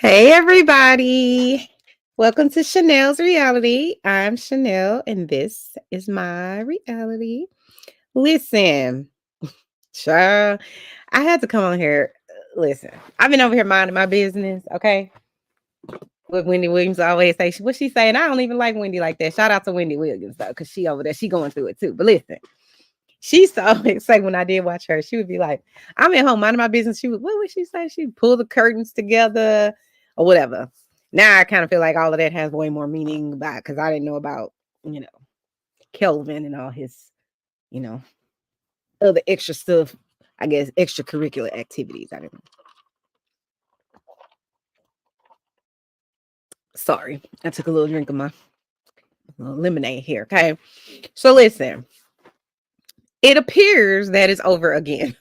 Hey, everybody. Welcome to Chanel's reality. I'm Chanel, and this is my reality. Listen, child, I had to come on here. Listen, I've been over here minding my business, okay? What Wendy Williams always say. What she saying? I don't even like Wendy like that. Shout out to Wendy Williams, though, because she over there. She going through it, too. But listen, she always say when I did watch her, she would be like, I'm at home minding my business. What would she say? She'd pull the curtains together or whatever. Now I kind of feel like all of that has way more meaning about because I didn't know about, Kelvin and all his, you know, other extra stuff, I guess, extracurricular activities. I don't know. Sorry, I took a little drink of my lemonade here. Okay. So listen, it appears that it's over again.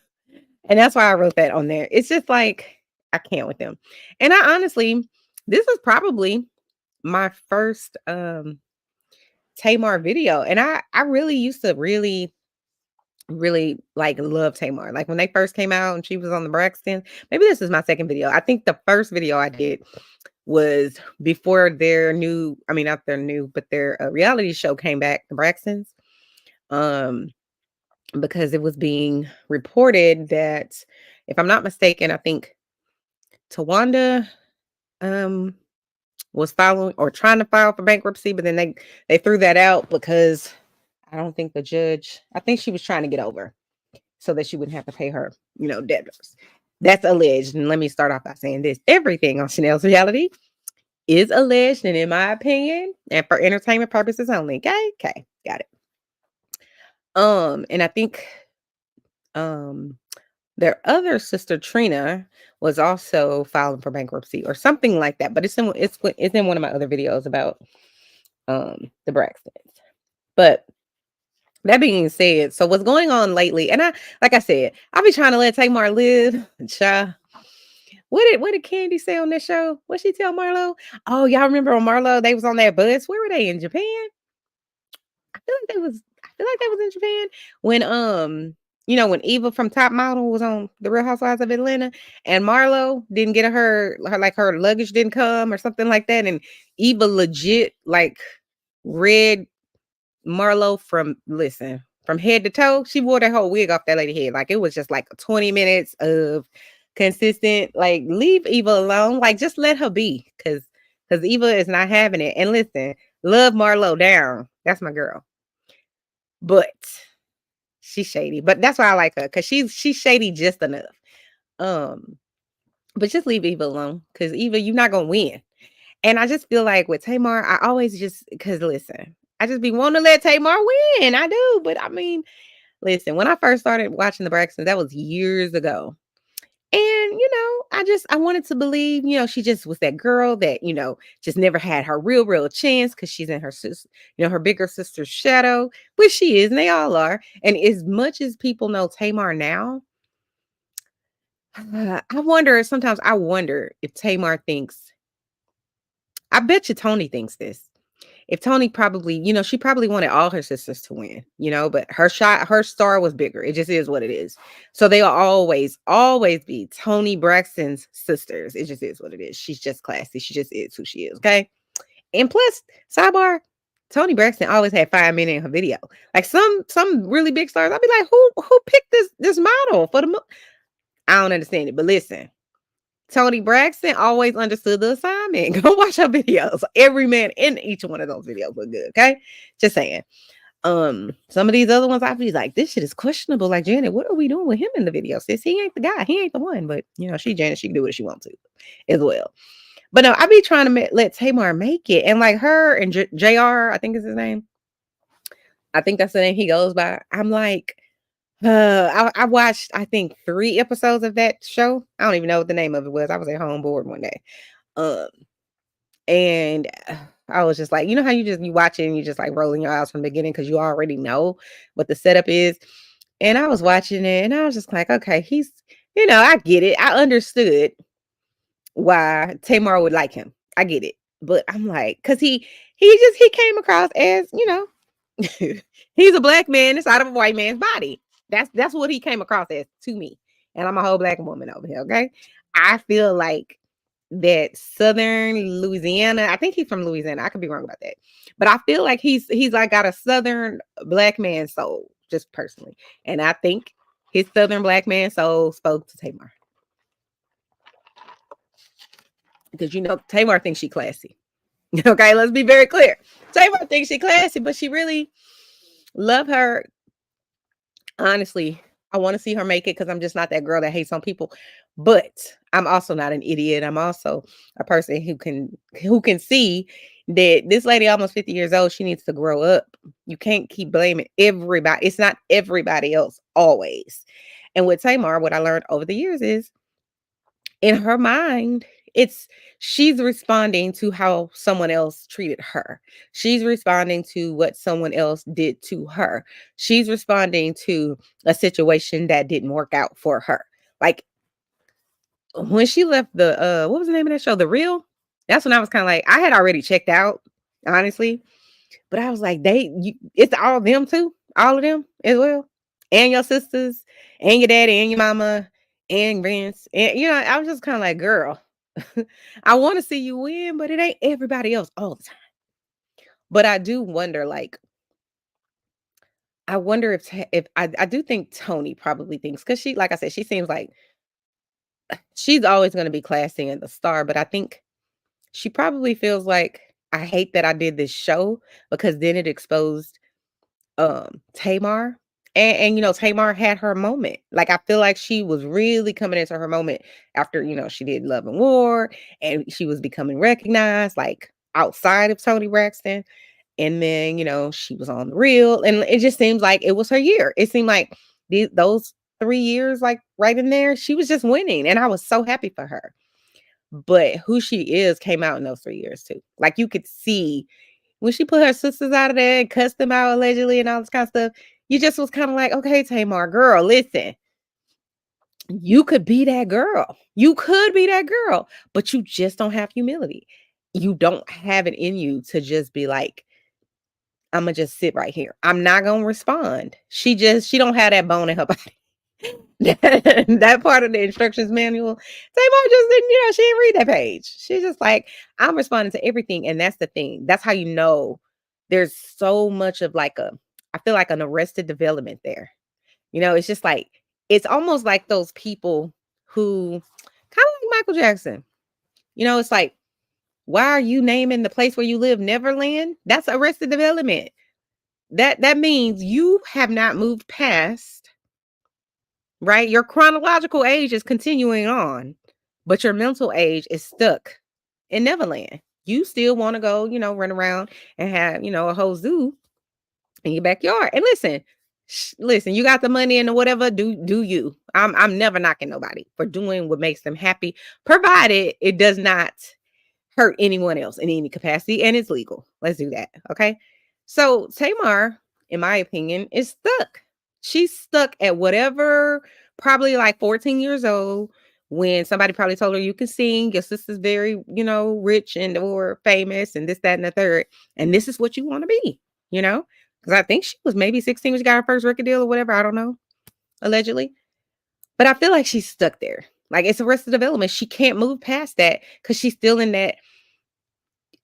And that's why I wrote that on there. It's just like I can't with them. And I honestly, this is probably my first Tamar video. And I really used to really like love Tamar. Like when they first came out and she was on the Braxton. Maybe this is my second video. I think the first video I did was before their new, I mean not their new, but their reality show came back, the Braxtons. Because it was being reported that, if I'm not mistaken, I think Tawanda was filing or trying to file for bankruptcy, but then they threw that out because I don't think the judge, I think she was trying to get over so that she wouldn't have to pay her, debtors. That's alleged. And let me start off by saying this. Everything on Chanel's reality is alleged and in my opinion and for entertainment purposes only. Okay, got it. And I think their other sister Trina was also filing for bankruptcy or something like that. But it's in one of my other videos about the Braxtons. But that being said, so what's going on lately? And like I said, I'll be trying to let Tamar live. Cha. What did Kandi say on that show? What she tell Marlo? Oh, y'all remember on Marlo? They was on that bus. Where were they in Japan? I feel like they was in Japan when when Eva from Top Model was on the Real Housewives of Atlanta and Marlo didn't get her luggage didn't come or something like that. And Eva legit like read Marlo from head to toe. She wore that whole wig off that lady head. Like it was just like 20 minutes of consistent, like leave Eva alone. Like just let her be. Cause Eva is not having it. And listen, love Marlo down. That's my girl. But she's shady. But that's why I like her. Cause she's shady just enough. But just leave Eva alone. Cause Eva, you're not gonna win. And I just feel like with Tamar, I always because listen, I just be wanting to let Tamar win. I do. But I mean, listen, when I first started watching the Braxtons, that was years ago. And, I wanted to believe, she just was that girl that, just never had her real chance because she's in her sister, her bigger sister's shadow, which she is, and they all are. And as much as people know Tamar now, I wonder if Tamar thinks, I bet you Tony thinks this. If Tony probably, she probably wanted all her sisters to win, but her star was bigger. It just is what it is. So they'll always be Tony Braxton's sisters. It just is what it is. She's just classy. She just is who she is. Okay. And plus, sidebar, Tony Braxton always had 5 men in her video. Like some really big stars. I'll be like, who picked this model for the I don't understand it. But listen, Tony Braxton always understood the assignment. Go watch her videos. Every man in each one of those videos look good. Okay. Just saying. Some of these other ones, I'd be like, this shit is questionable. Like, Janet, what are we doing with him in the video? Sis, he ain't the guy. He ain't the one. But, she Janet, she can do what she wants to as well. But no, I be trying to let Tamar make it. And like her and JR, I think is his name. I think that's the name he goes by. I'm like, I watched, I think 3 episodes of that show. I don't even know what the name of it was. I was at home bored one day. And I was just like, you know how you watch it and you just like rolling your eyes from the beginning because you already know what the setup is. And I was watching it and I was just like, okay, he's, I get it. I understood why Tamar would like him. I get it. But I'm like, because he came across as, he's a black man inside of a white man's body. That's what he came across as to me. And I'm a whole black woman over here, okay? I feel like that Southern Louisiana. I think he's from Louisiana. I could be wrong about that. But I feel like he's like got a Southern black man soul, just personally. And I think his Southern black man soul spoke to Tamar. Because Tamar thinks she classy. Okay, let's be very clear. Tamar thinks she classy, but she really love her. Honestly, I want to see her make it because I'm just not that girl that hates on people. But I'm also not an idiot. I'm also a person who can see that this lady almost 50 years old. She needs to grow up. You can't keep blaming everybody. It's not everybody else always. And with Tamar, what I learned over the years is in her mind, she's responding to how someone else treated her. She's responding to what someone else did to her. She's responding to a situation that didn't work out for her. Like when she left the what was the name of that show? The Real? That's when I was kind of like, I had already checked out, honestly. But I was like, it's all of them too. All of them as well. And your sisters, and your daddy, and your mama, and Vince. And I was just kind of like, girl, I want to see you win, but it ain't everybody else all the time. But I do wonder, like, I wonder if I do think Tony probably thinks, because she, like I said, she seems like she's always going to be classy and the star, but I think she probably feels like, I hate that I did this show because then it exposed Tamar. And Tamar had her moment. Like I feel like she was really coming into her moment after she did Love and War, and she was becoming recognized like outside of Toni Braxton. And then she was on The Real, and it just seems like it was her year. It seemed like those 3 years, like right in there, she was just winning, and I was so happy for her. But who she is came out in those 3 years too. Like you could see when she put her sisters out of there and cussed them out allegedly and all this kind of stuff, you just was kind of like, okay, Tamar, girl, listen, you could be that girl. You could be that girl, but you just don't have humility. You don't have it in you to just be like, I'm gonna just sit right here. I'm not gonna respond. She don't have that bone in her body. That part of the instructions manual, Tamar just didn't, she didn't read that page. She's just like, I'm responding to everything. And that's the thing. That's how there's so much of like I feel like an arrested development there. It's just like, it's almost like those people who kind of like Michael Jackson. It's like, why are you naming the place where you live Neverland? That's arrested development. That means you have not moved past, right? Your chronological age is continuing on, but your mental age is stuck in Neverland. You still want to go, run around and have, a whole zoo in your backyard. And listen, you got the money and whatever, do you. I'm never knocking nobody for doing what makes them happy, provided it does not hurt anyone else in any capacity and it's legal. Let's do that. Okay. So Tamar, in my opinion, is stuck. She's stuck at whatever, probably like 14 years old, when somebody probably told her you can sing, your sister's very, rich and or famous and this, that, and the third. And this is what you want to be, because I think she was maybe 16 when she got her first record deal or whatever. I don't know, allegedly. But I feel like she's stuck there. Like it's arrested development. She can't move past that because she's still in that,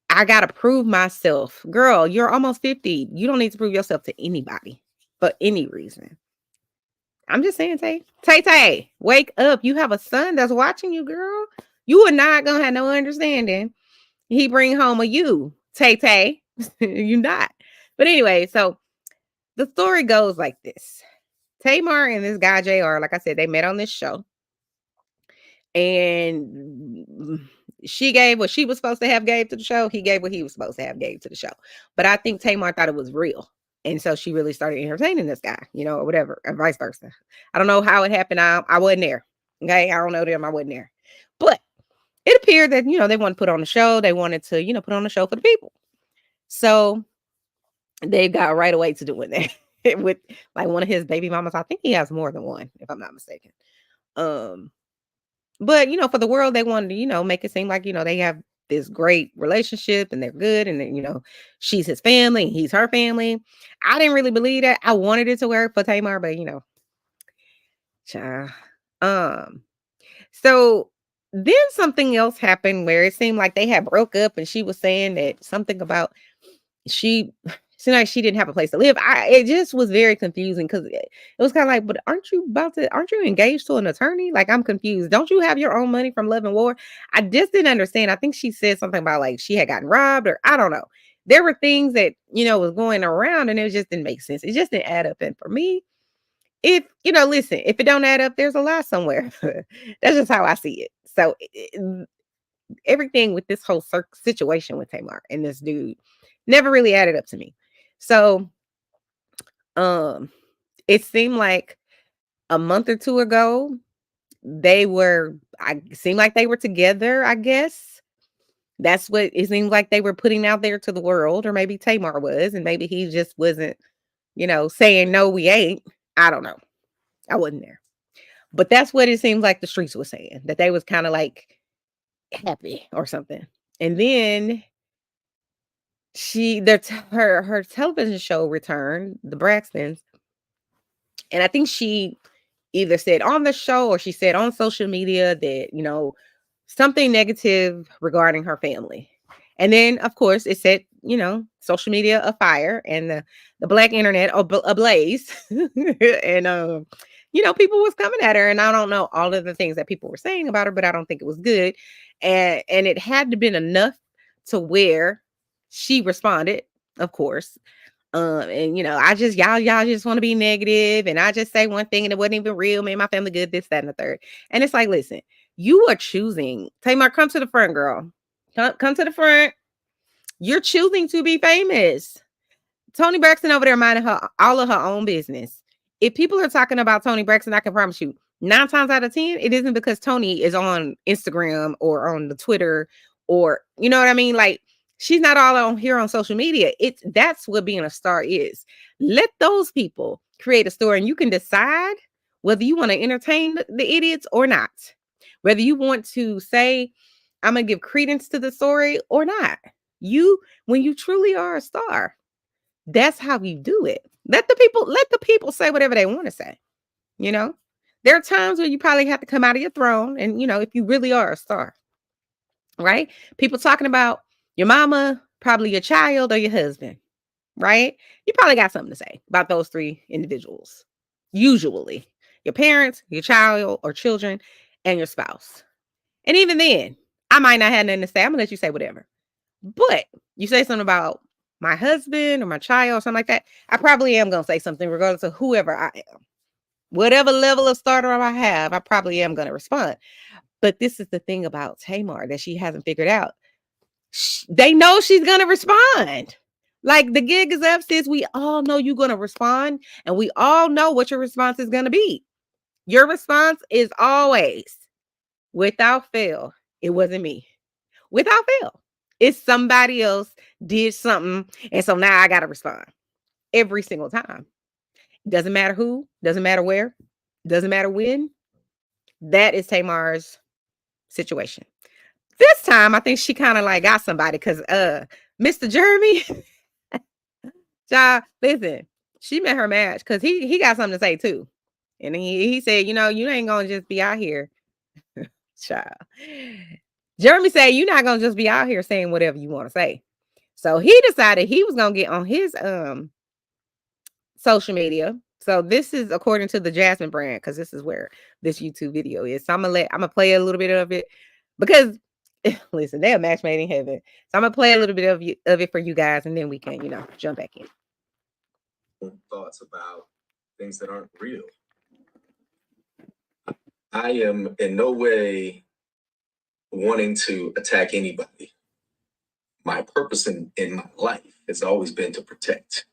I got to prove myself. Girl, you're almost 50. You don't need to prove yourself to anybody for any reason. I'm just saying, Tay, wake up. You have a son that's watching you, girl. You are not going to have no understanding. He bring home a you, Tay. You not. But anyway, so the story goes like this. Tamar and this guy, JR, like I said, they met on this show. And she gave what she was supposed to have gave to the show. He gave what he was supposed to have gave to the show. But I think Tamar thought it was real. And so she really started entertaining this guy, or whatever, and vice versa. I don't know how it happened. I wasn't there. Okay. I don't know them. I wasn't there. But it appeared that, they wanted to put on a show. They wanted to, put on a show for the people. So they got right away to doing that with like one of his baby mamas. I think he has more than one, if I'm not mistaken. But, for the world, they wanted to, make it seem like, they have this great relationship and they're good. And, then, she's his family and he's her family. I didn't really believe that. I wanted it to work for Tamar, but, child. So then something else happened where it seemed like they had broke up, and she was saying that something about she seemed like she didn't have a place to live. It just was very confusing because it was kind of like, but aren't you engaged to an attorney? Like, I'm confused. Don't you have your own money from Love and War? I just didn't understand. I think she said something about like she had gotten robbed, or I don't know. There were things that, was going around, and it just didn't make sense. It just didn't add up. And for me, if, listen, if it don't add up, there's a lie somewhere. That's just how I see it. So everything with this whole situation with Tamar and this dude never really added up to me. So it seemed like a month or two ago seemed like they were together, I guess. That's what it seemed like they were putting out there to the world, or maybe Tamar was, and maybe he just wasn't, saying no, we ain't. I don't know. I wasn't there. But that's what it seems like the streets was saying, that they was kind of like happy or something. And then her television show returned, the Braxtons, and I think she either said on the show or she said on social media that, something negative regarding her family. And then, of course, it set, social media afire, and the black internet ablaze. And, people was coming at her. And I don't know all of the things that people were saying about her, but I don't think it was good. And it had to been enough to where she responded, of course. And y'all just want to be negative, and I just say one thing and it wasn't even real. Made my family good, this, that, and the third. And it's like, listen, you are choosing. Tamar, come to the front, girl. Come to the front. You're choosing to be famous. Toni Braxton over there minding all of her own business. If people are talking about Toni Braxton, I can promise you, 9 times out of 10, it isn't because Toni is on Instagram or on the Twitter, or you know what I mean? Like, she's not all on here on social media. That's what being a star is. Let those people create a story, and you can decide whether you want to entertain the idiots or not. Whether you want to say, I'm gonna give credence to the story or not. When you truly are a star, that's how you do it. Let the people say whatever they want to say. There are times where you probably have to come out of your throne, and if you really are a star, right? People talking about your mama, probably your child or your husband, right? You probably got something to say about those 3 individuals. Usually, your parents, your child or children, and your spouse. And even then, I might not have nothing to say. I'm gonna let you say whatever. But you say something about my husband or my child or something like that, I probably am gonna say something regardless of whoever I am. Whatever level of stardom I have, I probably am gonna respond. But this is the thing about Tamar that she hasn't figured out. They know she's gonna respond. Like the gig is up, sis. We all know you're gonna respond, and we all know what your response is gonna be. Your response is always, without fail, it wasn't me. Without fail, it's somebody else did something, and so now I gotta respond every single time. Doesn't matter who, doesn't matter where, doesn't matter when. That is Tamar's situation. This time, I think she kind of like got somebody, because Mr. Jeremy, listen, she met her match because he got something to say too. And he said, you ain't gonna just be out here. Child. Jeremy said, you're not gonna just be out here saying whatever you want to say. So he decided he was gonna get on his social media. So this is according to the Jasmine brand, because this is where this YouTube video is. So I'm gonna play a little bit of it, because listen, they're a match made in heaven. So I'm gonna play a little bit of it for you guys, and then we can, jump back in. Thoughts about things that aren't real. I am in no way wanting to attack anybody. My purpose in my life has always been to protect.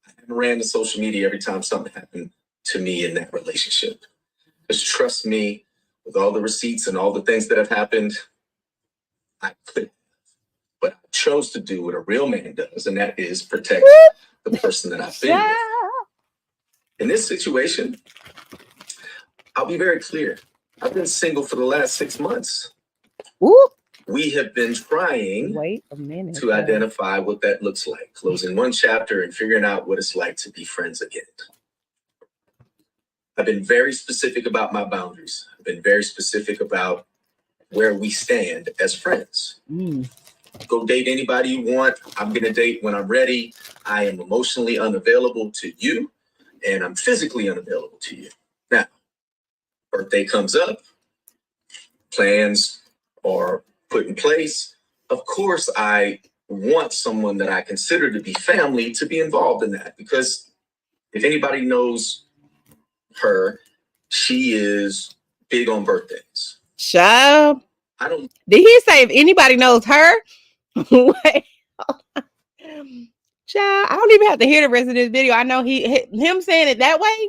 I haven't ran to social media every time something happened to me in that relationship. Just trust me, with all the receipts and all the things that have happened, I could. But I chose to do what a real man does, and that is protect the person that I've been with. In this situation, I'll be very clear. I've been single for the last 6 months. Ooh. We have been trying to identify what that looks like, closing one chapter and figuring out what it's like to be friends again. I've been very specific about my boundaries. I've been very specific about where we stand as friends. Go date anybody you want. I'm going to date when I'm ready. I am emotionally unavailable to you, and I'm physically unavailable to you. Now, birthday comes up, plans are put in place. Of course, I want someone that I consider to be family to be involved in that, because if anybody knows her, she is big on birthdays. Child. I don't. Did he say if anybody knows her? Wait. Child, I don't even have to hear the rest of this video. I know him saying it that way,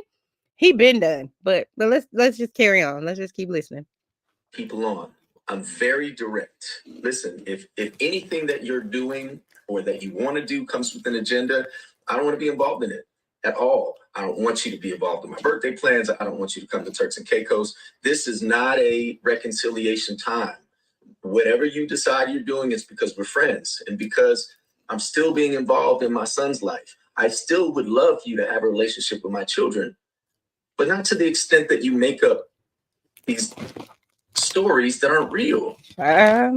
he been done. But let's just carry on. Let's just keep listening. People on. I'm very direct. Listen, if anything that you're doing or that you want to do comes with an agenda, I don't want to be involved in it at all. I don't want you to be involved in my birthday plans. I don't want you to come to Turks and Caicos. This is not a reconciliation time. Whatever you decide you're doing is because we're friends and because I'm still being involved in my son's life. I still would love for you to have a relationship with my children, but not to the extent that you make up these stories that aren't real. I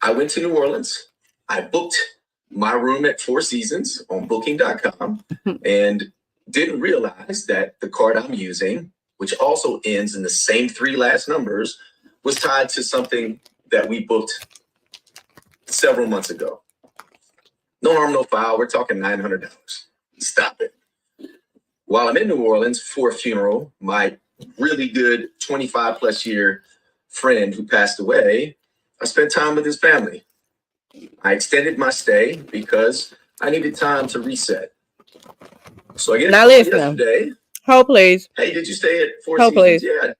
went to New Orleans. I booked my room at Four Seasons on booking.com and didn't realize that the card I'm using, which also ends in the same 3 last numbers, was tied to something that we booked several months ago. No harm, no foul. We're talking $900. Stop it. While I'm in New Orleans for a funeral, my really good 25 plus year friend who passed away, I spent time with his family. I extended my stay because I needed time to reset. So I get a call yesterday. Hold please. Hey, did you stay at Four Seasons? Please. Yeah.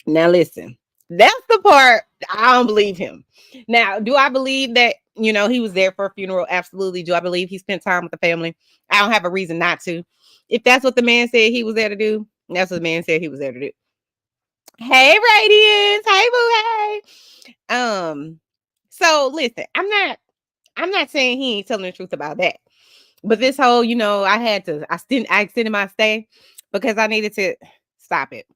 Now listen, that's the part I don't believe him. Now, do I believe that, he was there for a funeral? Absolutely. Do I believe he spent time with the family? I don't have a reason not to. If that's what the man said he was there to do, that's what the man said he was there to do. Hey, Radiance. Hey, boo. Hey. So listen, I'm not saying he ain't telling the truth about that. But this whole, I extended my stay because I needed to stop it.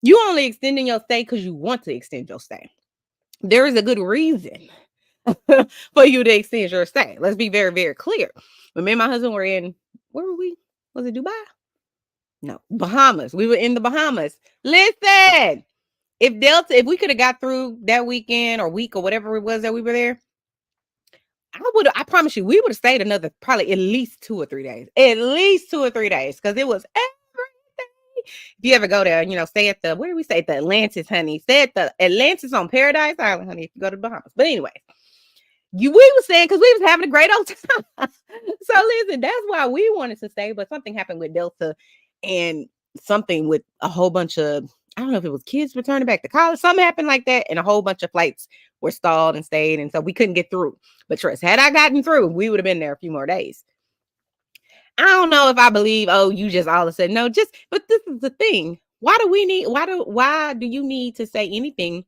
You only extending your stay because you want to extend your stay. There is a good reason for you to extend your stay. Let's be very, very clear. When me and my husband were in, where were we? Was it Dubai? No, Bahamas. We were in the Bahamas. Listen, if we could have got through that weekend or week or whatever it was that we were there, I promise you, we would have stayed another probably at least 2 or 3 days. At least 2 or 3 days, because it was everything. If you ever go there, stay at where do we stay? At the Atlantis, honey. Stay at the Atlantis on Paradise Island, honey, if you go to the Bahamas. But anyway, we were saying because we was having a great old time. So listen, that's why we wanted to stay, but something happened with Delta and something with a whole bunch of, I don't know if it was kids returning back to college. Something happened like that, and a whole bunch of flights were stalled and stayed, and so we couldn't get through. But trust, had I gotten through, we would have been there a few more days. I don't know if I believe, you just all of a sudden, no, but this is the thing. Why do you need to say anything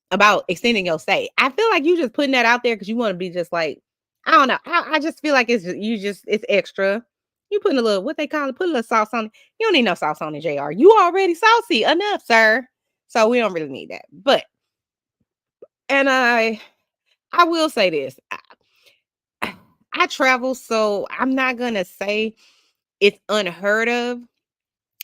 about extending your stay? I feel like you just putting that out there because you want to be just like, I don't know. I just feel like it's extra. You putting a little, what they call it, put a little sauce on it. You don't need no sauce on it, JR. You already saucy enough, sir. So we don't really need that. But, and I will say this. I travel, so I'm not going to say it's unheard of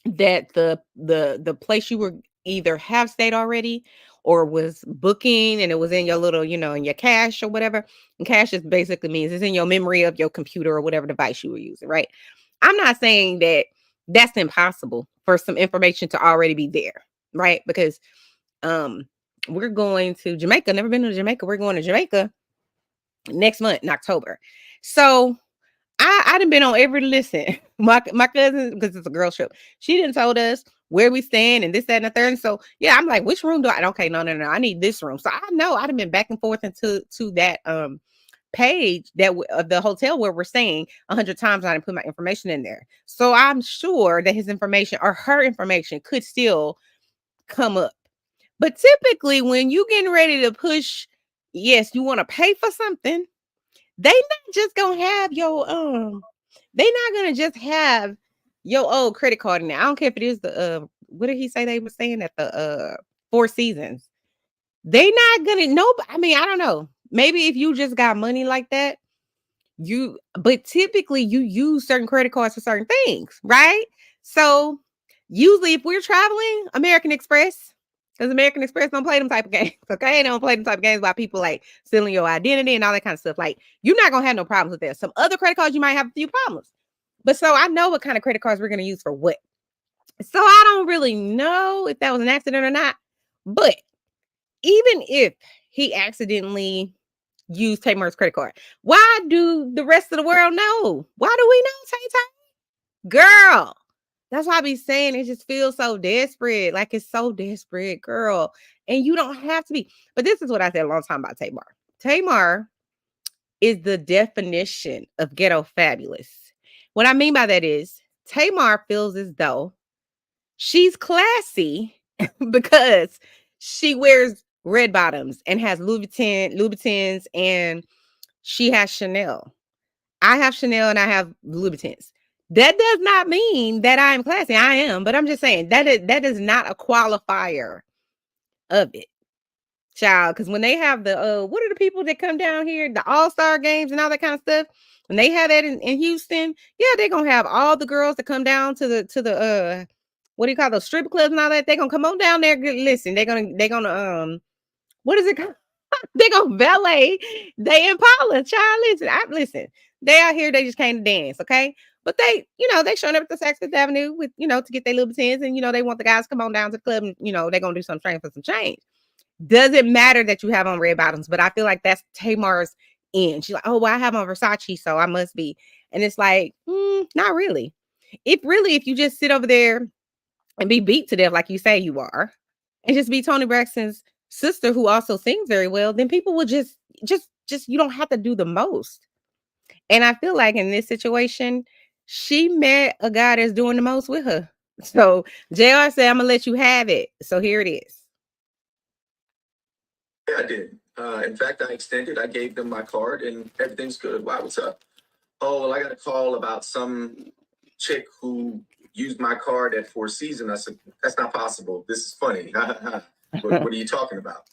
that the place you were either have stayed already or was booking and it was in your little, in your cache or whatever. And cache just basically means it's in your memory of your computer or whatever device you were using, right? I'm not saying that that's impossible for some information to already be there, right? Because we're going to Jamaica. Never been to Jamaica. We're going to Jamaica next month in October. So I done been on every listen. My cousin, because it's a girl trip, she didn't told us where we stand and this, that, and the third. And so yeah, I'm like, which room do I? Okay, no, I need this room. So I know I'd have been back and forth into that page that of the hotel where we're staying 100 times. I didn't put my information in there, so I'm sure that his information or her information could still come up. But typically, when you getting ready to push, yes, you want to pay for something. They not just gonna have your they not gonna just have your old credit card in there. I don't care if it is the what did he say they were saying at the Four Seasons? They not gonna no. I mean, I don't know. Maybe if you just got money like that, but typically you use certain credit cards for certain things, right? So usually if we're traveling, American Express, because American Express don't play them type of games, okay? They don't play them type of games about people like stealing your identity and all that kind of stuff. Like, you're not gonna have no problems with that. Some other credit cards you might have a few problems. But so I know what kind of credit cards we're gonna use for what. So I don't really know if that was an accident or not. But even if he accidentally used Tamar's credit card, why do the rest of the world know? Why do we know, Tay? Girl, that's why I be saying it just feels so desperate. Like, it's so desperate, girl. And you don't have to be. But this is what I said a long time about Tamar. Tamar is the definition of ghetto fabulous. What I mean by that is Tamar feels as though she's classy because she wears red bottoms and has Louboutins, and she has Chanel. I have Chanel and I have Louboutins. That does not mean that I'm classy. I am, but I'm just saying that is not a qualifier of it, child. Because when they have the what are the people that come down here, the All-Star games and all that kind of stuff, when they have that in Houston, yeah, they're gonna have all the girls that come down to the what do you call those strip clubs and all that. They're gonna come on down there. Listen, they're gonna what is it called? They gonna valet. They Impala, child. Listen. They out here. They just came to dance, okay? But they, they showing up at the Saks Fifth Avenue with, to get their little tens, and they want the guys to come on down to the club, and they're gonna do some training for some change. Doesn't matter that you have on red bottoms, but I feel like that's Tamar's end. She's like, oh, well, I have on Versace, so I must be. And it's like, not really. If you just sit over there and be beat to death like you say you are, and just be Toni Braxton's sister who also sings very well, then people will just you don't have to do the most. And I feel like in this situation, she met a guy that's doing the most with her. So JR said, I'm gonna let you have it. So here it is. Yeah, I did. In fact, I extended. I gave them my card, and everything's good. Why? What's up? Oh, well, I got a call about some chick who used my card at Four Seasons. I said, that's not possible. This is funny. What are you talking about?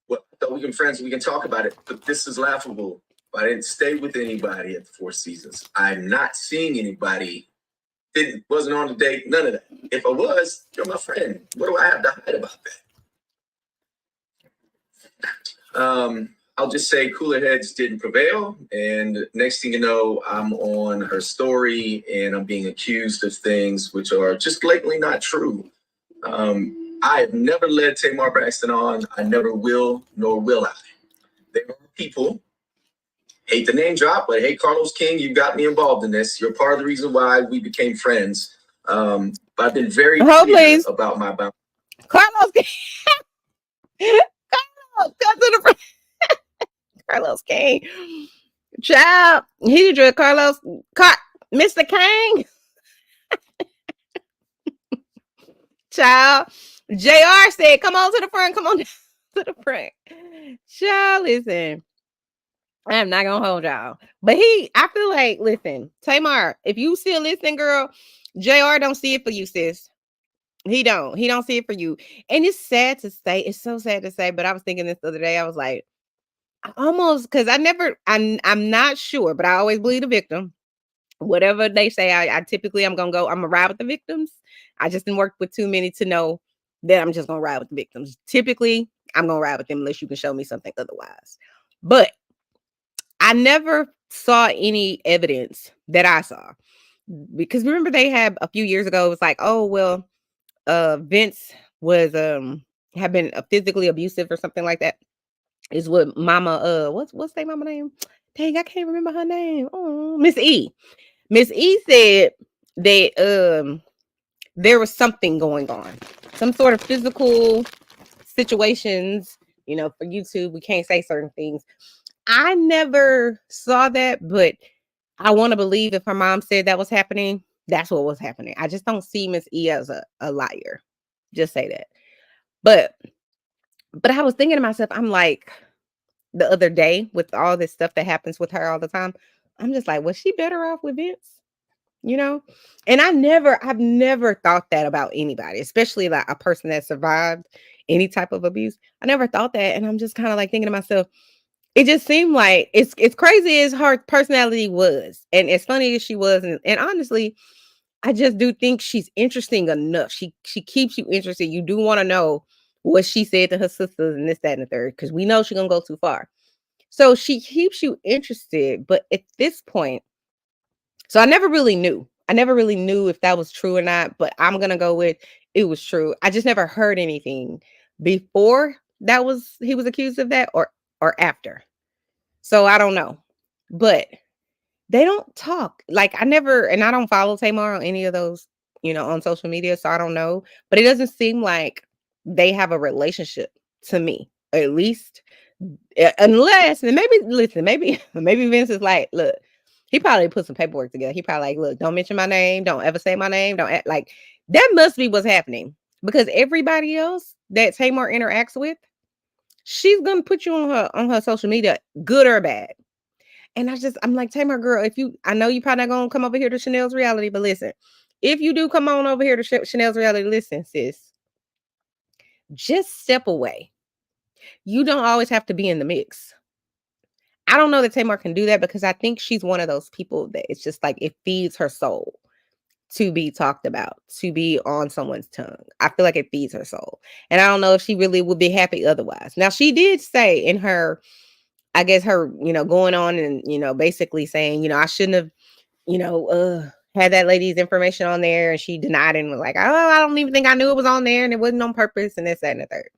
Well, we can friends. We can talk about it, but this is laughable. I didn't stay with anybody at the Four Seasons. I'm not seeing anybody. Wasn't on a date. None of that. If I was, you're my friend. What do I have to hide about that? I'll just say cooler heads didn't prevail. And next thing you know, I'm on her story and I'm being accused of things which are just blatantly not true. I have never led Tamar Braxton on. I never will, nor will I. There are people, hate the name drop, but hey, Carlos King, you got me involved in this. You're part of the reason why we became friends. But I've been very clear about my boundaries. Carlos King. Carlos, come to the front. Carlos King. Child, he drew Carlos. Mr. King. Child, JR said, come on to the front. Come on to the front. Child, listen. I'm not gonna hold y'all. But I feel like, listen, Tamar, if you still listening, girl, JR don't see it for you, sis. He don't see it for you. And it's sad to say, it's so sad to say, but I was thinking this the other day, I was like, almost, because I'm not sure, but I always believe the victim. Whatever they say, I typically I'm gonna ride with the victims. I just didn't work with too many to know that I'm just gonna ride with the victims. Typically, I'm gonna ride with them unless you can show me something otherwise. But I never saw any evidence that I saw. Because remember, they had a few years ago, it was like, oh, well, Vince was have been physically abusive or something like that. Is what Mama what's their mama name? Dang, I can't remember her name. Oh, Miss E. Miss E said that there was something going on, some sort of physical situations. For YouTube, we can't say certain things. I never saw that, but I want to believe if her mom said that was happening, that's what was happening. I just don't see Miss E as a liar. Just say that. But I was thinking to myself, I'm like, the other day with all this stuff that happens with her all the time, I'm just like, was she better off with Vince? you know? And I've never thought that about anybody, especially like a person that survived any type of abuse. I never thought that. And I'm just kind of like thinking to myself, it just seemed like it's crazy as her personality was, and as funny as she was, and honestly, I just do think she's interesting enough. She keeps you interested. You do want to know what she said to her sisters and this, that, and the third, because we know she's gonna go too far. So she keeps you interested, but at this point, so I never really knew. I never really knew if that was true or not, but I'm gonna go with it was true. I just never heard anything before that was he was accused of that or after. So I don't know. But they don't talk. Like I never and I don't follow Tamar on any of those, on social media, so I don't know. But it doesn't seem like they have a relationship to me. At least unless and maybe listen, maybe Vince is like, look, he probably put some paperwork together. He probably like, look, don't mention my name, don't ever say my name, don't act like that must be what's happening. Because everybody else that Tamar interacts with, she's gonna put you on her social media, good or bad. And I'm like, Tamar, girl, I know you probably not gonna come over here to Chanel's reality, but listen, if you do come on over here to Chanel's reality, listen, sis, just step away. You don't always have to be in the mix. I don't know that Tamar can do that because I think she's one of those people that it's just like it feeds her soul to be talked about, to be on someone's tongue. I feel like it feeds her soul. And I don't know if she really would be happy otherwise. Now, she did say in her, I guess her, going on and, basically saying, I shouldn't have, had that lady's information on there. And she denied it and was like, oh, I don't even think I knew it was on there and it wasn't on purpose and this, that, and the third.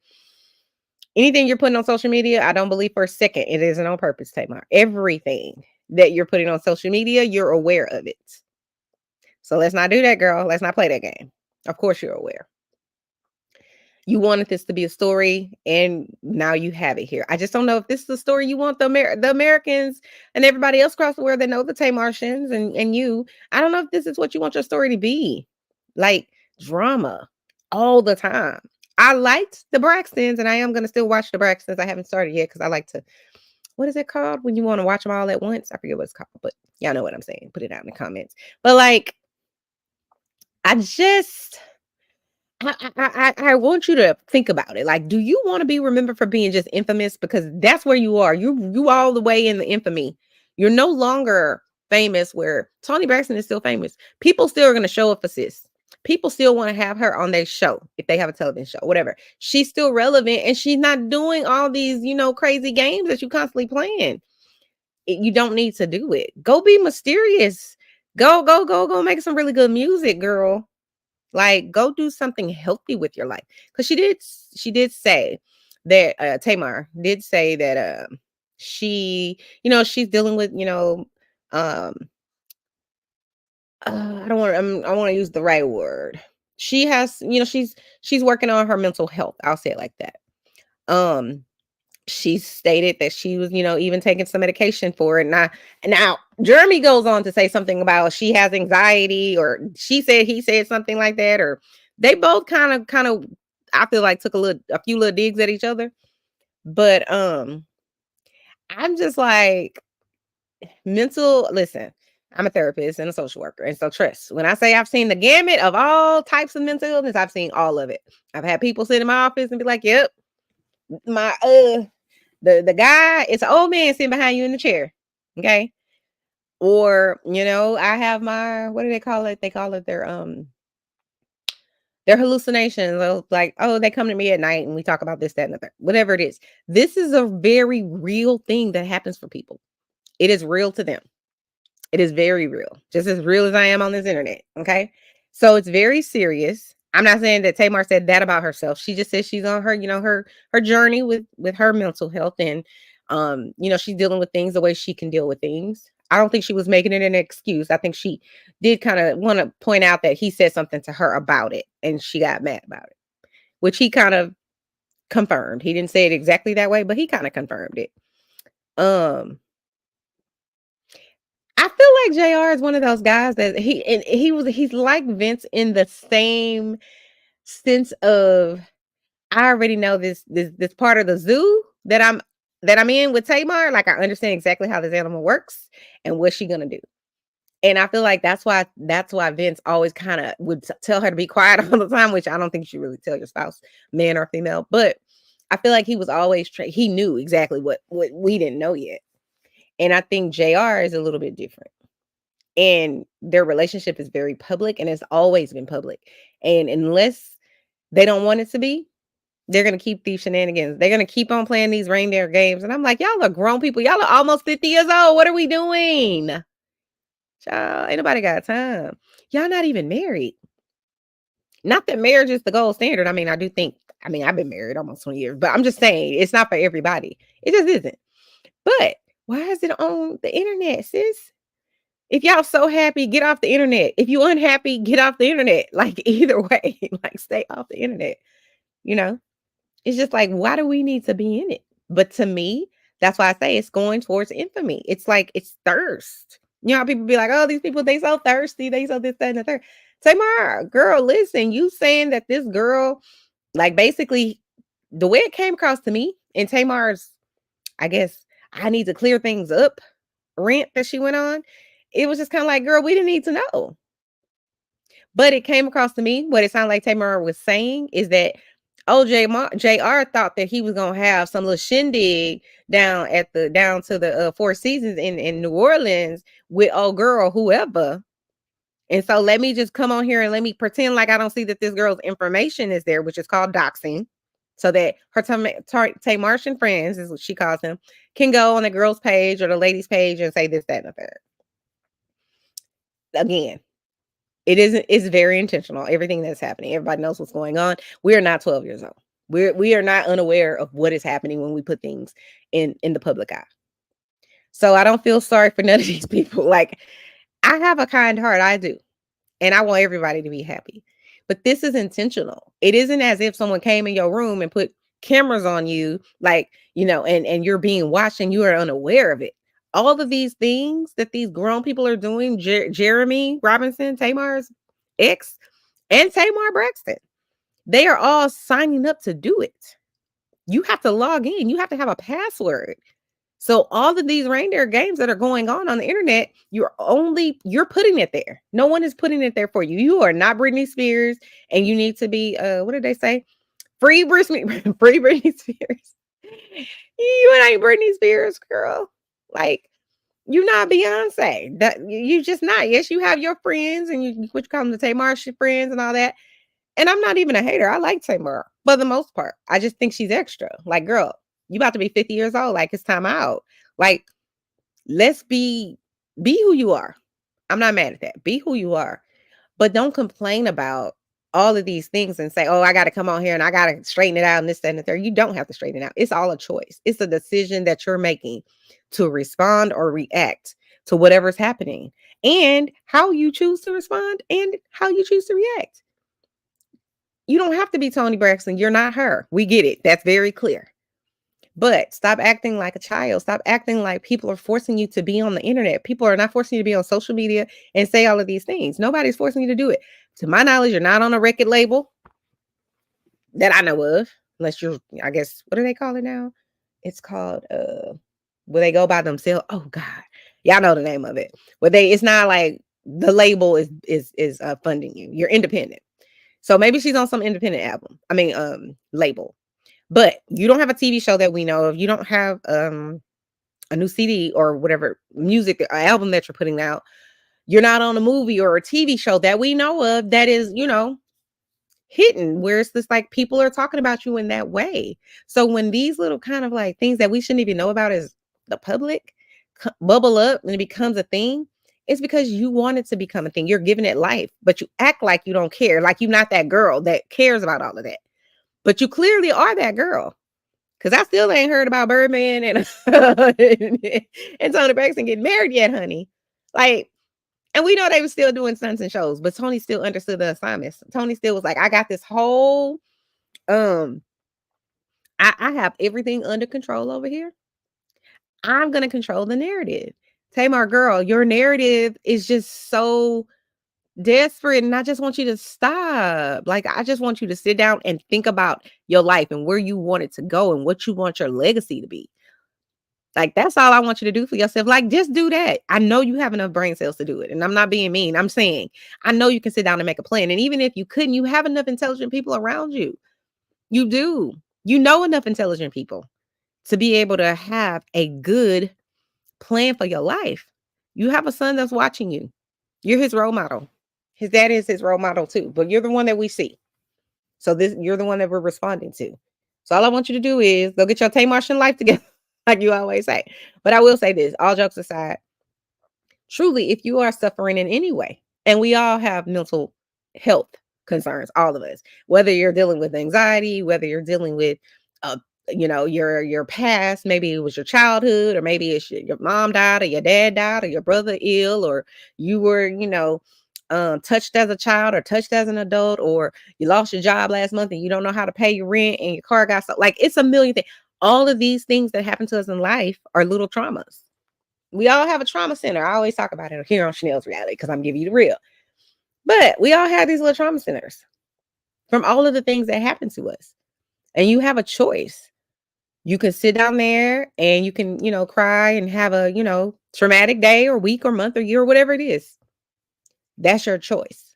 Anything you're putting on social media, I don't believe for a second it isn't on purpose, Tamar. Everything that you're putting on social media, you're aware of it. So let's not do that, girl. Let's not play that game. Of course you're aware. You wanted this to be a story, and now you have it here. I just don't know if this is the story you want the Americans and everybody else across the world that know the Tamartians and you. I don't know if this is what you want your story to be. Like drama all the time. I liked the Braxtons, and I am going to still watch the Braxtons. I haven't started yet because I like to, what is it called when you want to watch them all at once? I forget what it's called, but y'all know what I'm saying. Put it out in the comments. But like, I just I want you to think about it. Like, do you want to be remembered for being just infamous? Because that's where you are. You all the way in the infamy. You're no longer famous where Toni Braxton is still famous. People still are going to show up for sis. People still want to have her on their show if they have a television show, whatever. She's still relevant and she's not doing all these, crazy games that you constantly playing. You don't need to do it. Go be mysterious. Go make some really good music, girl. Like, go do something healthy with your life. Because she did say that Tamar did say that she, she's dealing with, I want to use the right word. She has, she's working on her mental health. I'll say it like that. She stated that she was, even taking some medication for it. Now Jeremy goes on to say something about she has anxiety, or she said he said something like that, or they both kind of, I feel like took a few little digs at each other. But I'm just like listen, I'm a therapist and a social worker. And so trust, when I say I've seen the gamut of all types of mental illness, I've seen all of it. I've had people sit in my office and be like, yep, my the guy, it's an old man sitting behind you in the chair. Okay. Or, I have my, what do they call it? They call it their hallucinations. Like, oh, they come to me at night and we talk about this, that, and the third. Whatever it is. This is a very real thing that happens for people. It is real to them. It is very real. Just as real as I am on this internet. Okay. So it's very serious. I'm not saying that Tamar said that about herself. She just says she's on her, her journey with her mental health, and she's dealing with things the way she can deal with things. I don't think she was making it an excuse. I think she did kind of want to point out that he said something to her about it and she got mad about it, which he kind of confirmed. He didn't say it exactly that way, but he kind of confirmed it. I feel like JR is one of those guys that he's like Vince in the same sense of, I already know this part of the zoo that I'm in with Tamar. Like, I understand exactly how this animal works and what's she gonna do. And I feel like that's why Vince always kind of would tell her to be quiet all the time, which I don't think you should really tell your spouse, man or female. But I feel like he was always he knew exactly what we didn't know yet. And I think JR is a little bit different. And their relationship is very public, and it's always been public. And unless they don't want it to be, they're going to keep these shenanigans. They're going to keep on playing these reindeer games. And I'm like, y'all are grown people. Y'all are almost 50 years old. What are we doing? Child, ain't nobody got time. Y'all not even married. Not that marriage is the gold standard. I mean, I've been married almost 20 years, but I'm just saying it's not for everybody. It just isn't. But why is it on the internet, sis? If y'all so happy, get off the internet. If you unhappy, get off the internet. Like either way, like stay off the internet. You know, it's just like, why do we need to be in it? But to me, that's why I say it's going towards infamy. It's like it's thirst. You know how people be like, oh, these people, they so thirsty. They so this, that, and the third. Tamar, girl, listen, you saying that this girl, like basically the way it came across to me in Tamar's, I guess, I need to clear things up rant that she went on. It was just kind of like, girl, we didn't need to know. But it came across to me, what it sounded like Tamar was saying is that, oh, JR thought that he was going to have some little shindig down to the Four Seasons in New Orleans with old girl, whoever. And so let me just come on here and let me pretend like I don't see that this girl's information is there, which is called doxing. So that her Tamartian friends, is what she calls them, can go on the girl's page or the ladies' page and say this, that, and the third. Again, it's very intentional. Everything that's happening, everybody knows what's going on. We are not 12 years old. We are not unaware of what is happening when we put things in the public eye. So I don't feel sorry for none of these people. Like, I have a kind heart, I do. And I want everybody to be happy. But this is intentional. It isn't as if someone came in your room and put cameras on you, like, you know, and you're being watched and you are unaware of it. All of these things that these grown people are doing, Jeremy Robinson, Tamar's ex, and Tamar Braxton, they are all signing up to do it. You have to log in. You have to have a password. So all of these reindeer games that are going on the internet, you're putting it there. No one is putting it there for you. You are not Britney Spears, and you need to be, what did they say? Free Britney Spears. You ain't Britney Spears, girl. Like, you're not Beyonce. That you just not. Yes, you have your friends, and you which come to Tamar friends and all that. And I'm not even a hater. I like Tamar for the most part. I just think she's extra. Like, girl, you about to be 50 years old. Like, it's time out. Like, let's be who you are. I'm not mad at that. Be who you are. But don't complain about all of these things and say, oh, I got to come on here and I got to straighten it out and this, that, and the third. You don't have to straighten it out. It's all a choice. It's a decision that you're making to respond or react to whatever's happening, and how you choose to respond and how you choose to react. You don't have to be Toni Braxton. You're not her. We get it. That's very clear. But stop acting like a child. Stop acting like people are forcing you to be on the internet. People are not forcing you to be on social media and say all of these things. Nobody's forcing you to do it. To my knowledge, you're not on a record label that I know of. Unless you're, I guess, what do they call it now? It's called, where they go by themselves. Oh, God. Y'all know the name of it. It's not like the label is funding you. You're independent. So maybe she's on some independent label. But you don't have a TV show that we know of. You don't have a new CD or whatever music or album that you're putting out. You're not on a movie or a TV show that we know of that is, you know, hidden, where it's just like people are talking about you in that way. So when these little kind of like things that we shouldn't even know about as the public bubble up and it becomes a thing, it's because you want it to become a thing. You're giving it life, but you act like you don't care, like you're not that girl that cares about all of that. But you clearly are that girl. Because I still ain't heard about Birdman and Toni Braxton getting married yet, honey. Like, and we know they were still doing stunts and shows, but Toni still understood the assignments. Toni still was like, I got this whole, I have everything under control over here. I'm going to control the narrative. Tamar, girl, your narrative is just so desperate, and I just want you to stop. Like, I just want you to sit down and think about your life and where you want it to go and what you want your legacy to be. Like, that's all I want you to do for yourself. Like, just do that. I know you have enough brain cells to do it. And I'm not being mean. I'm saying, I know you can sit down and make a plan. And even if you couldn't, you have enough intelligent people around you. You do. You know enough intelligent people to be able to have a good plan for your life. You have a son that's watching you. You're his role model. His dad is his role model too, but you're the one that we see. So you're the one that we're responding to. So all I want you to do is go get your Tamartian life together, like you always say. But I will say this, all jokes aside, truly, if you are suffering in any way, and we all have mental health concerns, all of us, whether you're dealing with anxiety, whether you're dealing with your past, maybe it was your childhood, or maybe it's your mom died, or your dad died, or your brother ill, or you were touched as a child or touched as an adult, or you lost your job last month and you don't know how to pay your rent and your car got so, like, it's a million things. All of these things that happen to us in life are little traumas. We all have a trauma center. I always talk about it here on Chanel's Reality because I'm giving you the real. But we all have these little trauma centers from all of the things that happen to us. And you have a choice. You can sit down there and you can, cry and have a, traumatic day or week or month or year or whatever it is. That's your choice.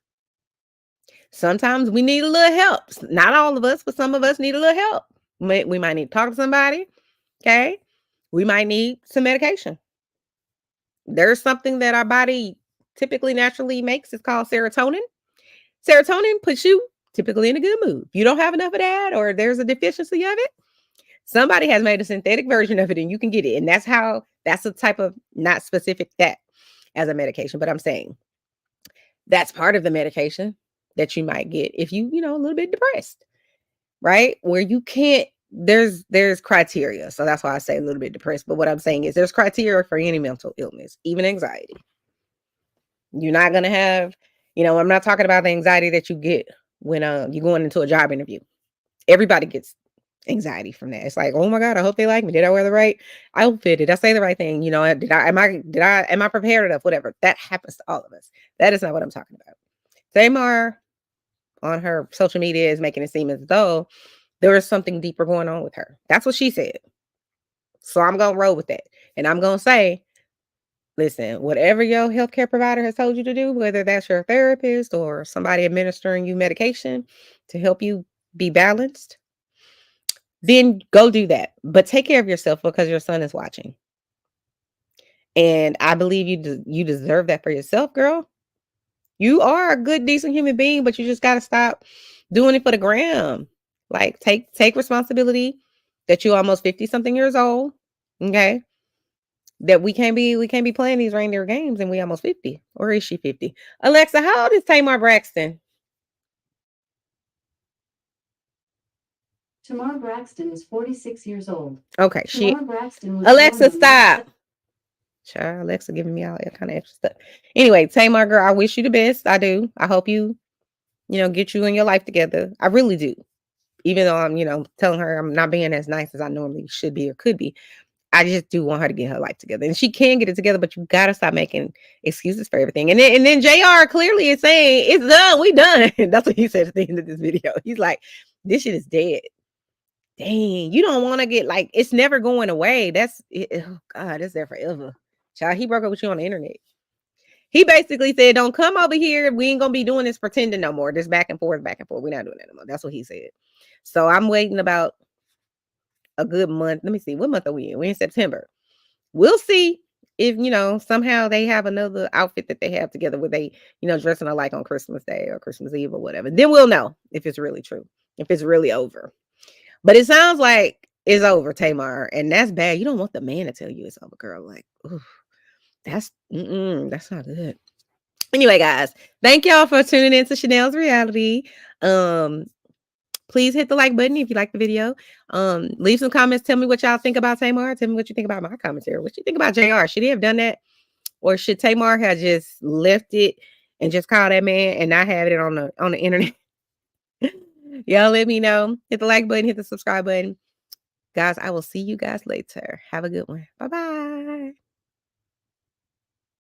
Sometimes we need a little help. Not all of us, but some of us need a little help. We might need to talk to somebody. Okay. We might need some medication. There's something that our body typically naturally makes. It's called serotonin. Serotonin puts you typically in a good mood. If you don't have enough of that, or there's a deficiency of it, somebody has made a synthetic version of it and you can get it. And that's a type of, not specific that as a medication, but I'm saying that's part of the medication that you might get if you, a little bit depressed, right? Where you can't, there's criteria. So that's why I say a little bit depressed. But what I'm saying is there's criteria for any mental illness, even anxiety. You're not going to have, I'm not talking about the anxiety that you get when you're going into a job interview. Everybody gets anxiety from that. It's like, oh my God, I hope they like me. Did I wear the right outfit? Did I say the right thing? Am I prepared enough? Whatever. That happens to all of us. That is not what I'm talking about. Tamar on her social media is making it seem as though there is something deeper going on with her. That's what she said. So I'm going to roll with that. And I'm going to say, listen, whatever your healthcare provider has told you to do, whether that's your therapist or somebody administering you medication to help you be balanced, then go do that. But take care of yourself because your son is watching. And I believe you deserve that for yourself, girl. You are a good, decent human being, but you just got to stop doing it for the gram. Like, take responsibility that you're almost 50-something years old. Okay. That we can't be playing these reindeer games and we almost 50. Or is she 50? Alexa, how old is Tamar Braxton? Tamar Braxton is 46 years old. Okay. Tamar Braxton was Alexa, stop. Child, Alexa giving me all that kind of extra stuff. Anyway, Tamar, girl, I wish you the best. I do. I hope you, get you and your life together. I really do. Even though I'm, telling her I'm not being as nice as I normally should be or could be. I just do want her to get her life together. And she can get it together, but you got to stop making excuses for everything. And then JR clearly is saying, it's done. We done. That's what he said at the end of this video. He's like, this shit is dead. Dang, you don't want to get, like, it's never going away. Oh God, it's there forever. Child, he broke up with you on the internet. He basically said, don't come over here. We ain't going to be doing this pretending no more. This back and forth. We're not doing that no more. That's what he said. So I'm waiting about a good month. Let me see. What month are we in? We're in September. We'll see if, somehow they have another outfit that they have together where they, dressing alike on Christmas Day or Christmas Eve or whatever. Then we'll know if it's really true, if it's really over. But it sounds like it's over, Tamar. And that's bad. You don't want the man to tell you it's over, girl. Like, ooh, that's not good. Anyway, guys, thank y'all for tuning in to Chanel's Reality. Please hit the like button if you like the video. Leave some comments. Tell me what y'all think about Tamar. Tell me what you think about my commentary. What you think about JR? Should he have done that? Or should Tamar have just left it and just called that man and not have it on the internet? Y'all let me know. Hit the like button. Hit the subscribe button. Guys, I will see you guys later. Have a good one. Bye-bye.